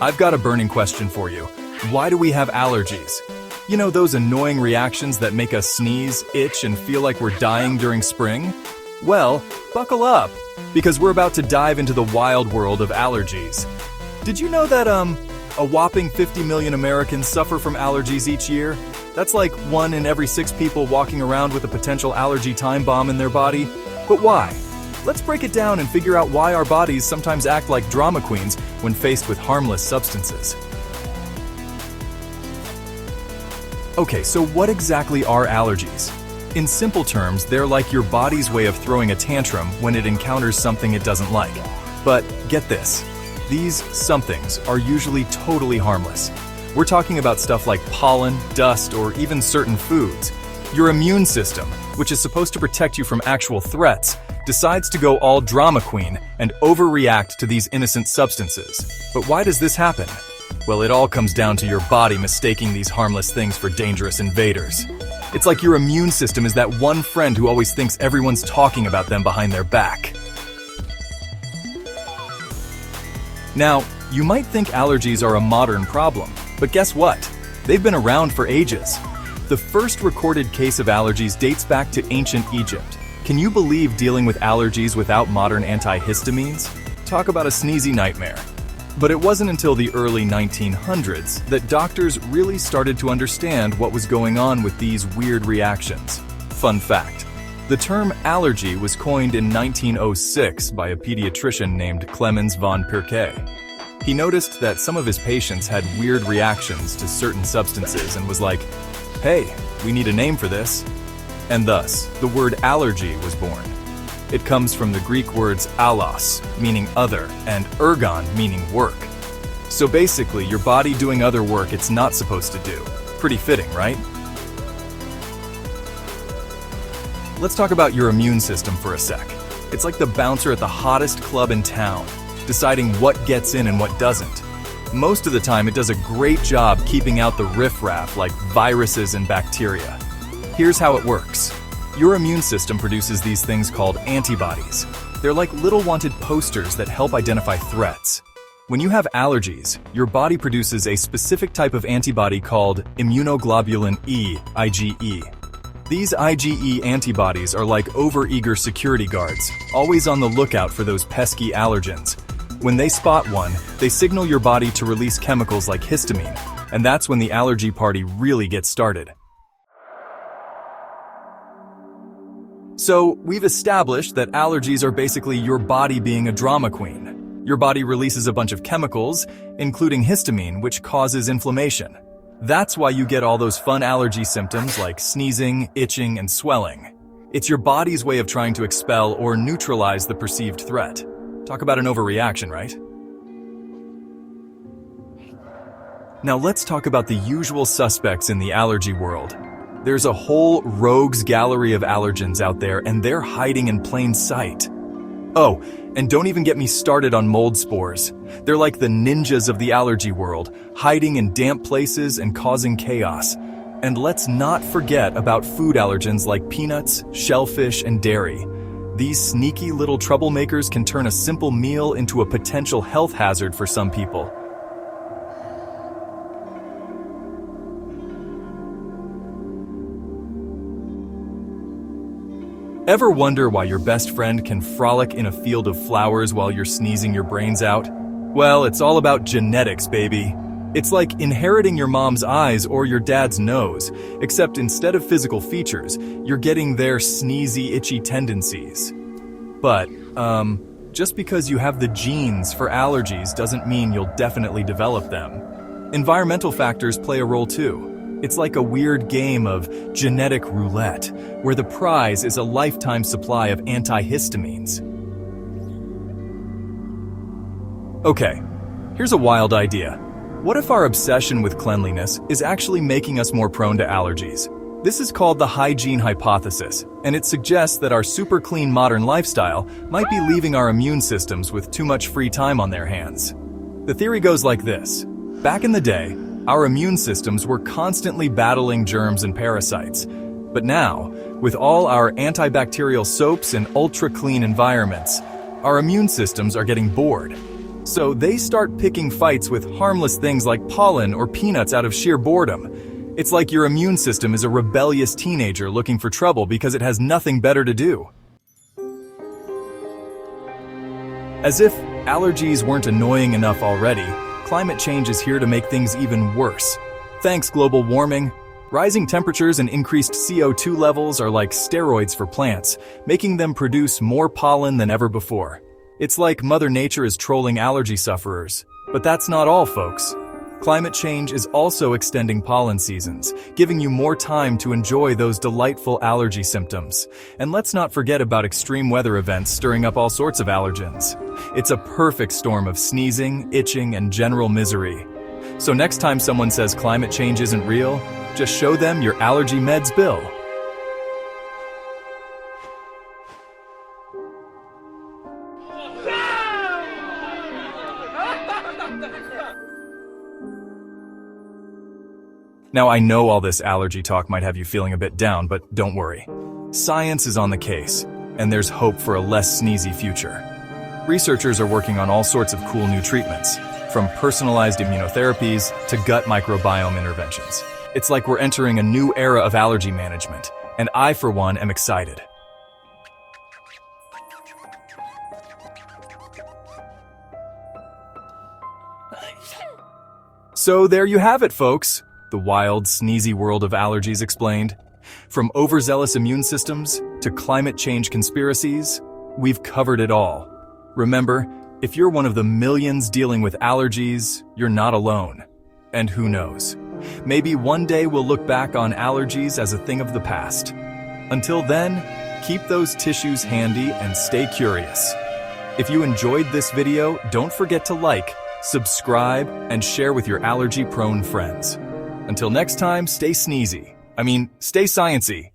I've got a burning question for you. Why do we have allergies? You know those annoying reactions that make us sneeze, itch, and feel like we're dying during spring? Well, buckle up, because we're about to dive into the wild world of allergies. Did you know that, a whopping 50 million Americans suffer from allergies each year? That's like 1 in every 6 people walking around with a potential allergy time bomb in their body. But why? Let's break it down and figure out why our bodies sometimes act like drama queens when faced with harmless substances. Okay, so what exactly are allergies? In simple terms, they're like your body's way of throwing a tantrum when it encounters something it doesn't like. But get this, these somethings are usually totally harmless. We're talking about stuff like pollen, dust, or even certain foods. Your immune system, which is supposed to protect you from actual threats, decides to go all drama queen and overreact to these innocent substances. But why does this happen? Well, it all comes down to your body mistaking these harmless things for dangerous invaders. It's like your immune system is that one friend who always thinks everyone's talking about them behind their back. Now, you might think allergies are a modern problem, but guess what? They've been around for ages. The first recorded case of allergies dates back to ancient Egypt. Can you believe dealing with allergies without modern antihistamines? Talk about a sneezy nightmare. But it wasn't until the early 1900s that doctors really started to understand what was going on with these weird reactions. Fun fact, the term allergy was coined in 1906 by a pediatrician named Clemens von Pirquet. He noticed that some of his patients had weird reactions to certain substances and was like, hey, we need a name for this. And thus, the word allergy was born. It comes from the Greek words allos, meaning other, and ergon, meaning work. So basically, your body doing other work it's not supposed to do. Pretty fitting, right? Let's talk about your immune system for a sec. It's like the bouncer at the hottest club in town, deciding what gets in and what doesn't. Most of the time, it does a great job keeping out the riffraff like viruses and bacteria. Here's how it works. Your immune system produces these things called antibodies. They're like little wanted posters that help identify threats. When you have allergies, your body produces a specific type of antibody called immunoglobulin E, IgE. These IgE antibodies are like overeager security guards, always on the lookout for those pesky allergens. When they spot one, they signal your body to release chemicals like histamine, and that's when the allergy party really gets started. So, we've established that allergies are basically your body being a drama queen. Your body releases a bunch of chemicals, including histamine, which causes inflammation. That's why you get all those fun allergy symptoms like sneezing, itching, and swelling. It's your body's way of trying to expel or neutralize the perceived threat. Talk about an overreaction, right? Now let's talk about the usual suspects in the allergy world. There's a whole rogues gallery of allergens out there, and they're hiding in plain sight. Oh, and don't even get me started on mold spores. They're like the ninjas of the allergy world, hiding in damp places and causing chaos. And let's not forget about food allergens like peanuts, shellfish, and dairy. These sneaky little troublemakers can turn a simple meal into a potential health hazard for some people. Ever wonder why your best friend can frolic in a field of flowers while you're sneezing your brains out? Well, it's all about genetics, baby. It's like inheriting your mom's eyes or your dad's nose, except instead of physical features, you're getting their sneezy, itchy tendencies. But, just because you have the genes for allergies doesn't mean you'll definitely develop them. Environmental factors play a role too. It's like a weird game of genetic roulette, where the prize is a lifetime supply of antihistamines. Okay, here's a wild idea. What if our obsession with cleanliness is actually making us more prone to allergies? This is called the hygiene hypothesis, and it suggests that our super clean modern lifestyle might be leaving our immune systems with too much free time on their hands. The theory goes like this. Back in the day, our immune systems were constantly battling germs and parasites. But now, with all our antibacterial soaps and ultra-clean environments, our immune systems are getting bored. So they start picking fights with harmless things like pollen or peanuts out of sheer boredom. It's like your immune system is a rebellious teenager looking for trouble because it has nothing better to do. As if allergies weren't annoying enough already, climate change is here to make things even worse. Thanks, global warming. Rising temperatures and increased CO2 levels are like steroids for plants, making them produce more pollen than ever before. It's like Mother Nature is trolling allergy sufferers. But that's not all, folks. Climate change is also extending pollen seasons, giving you more time to enjoy those delightful allergy symptoms. And let's not forget about extreme weather events stirring up all sorts of allergens. It's a perfect storm of sneezing, itching, and general misery. So next time someone says climate change isn't real, just show them your allergy meds bill. Now, I know all this allergy talk might have you feeling a bit down, but don't worry. Science is on the case, and there's hope for a less sneezy future. Researchers are working on all sorts of cool new treatments, from personalized immunotherapies to gut microbiome interventions. It's like we're entering a new era of allergy management, and I, for one, am excited. So there you have it, folks. The wild, sneezy world of allergies explained. From overzealous immune systems to climate change conspiracies, we've covered it all. Remember, if you're one of the millions dealing with allergies, you're not alone. And who knows? Maybe one day we'll look back on allergies as a thing of the past. Until then, keep those tissues handy and stay curious. If you enjoyed this video, don't forget to like, subscribe, and share with your allergy-prone friends. Until next time, stay sneezy. Stay sciencey.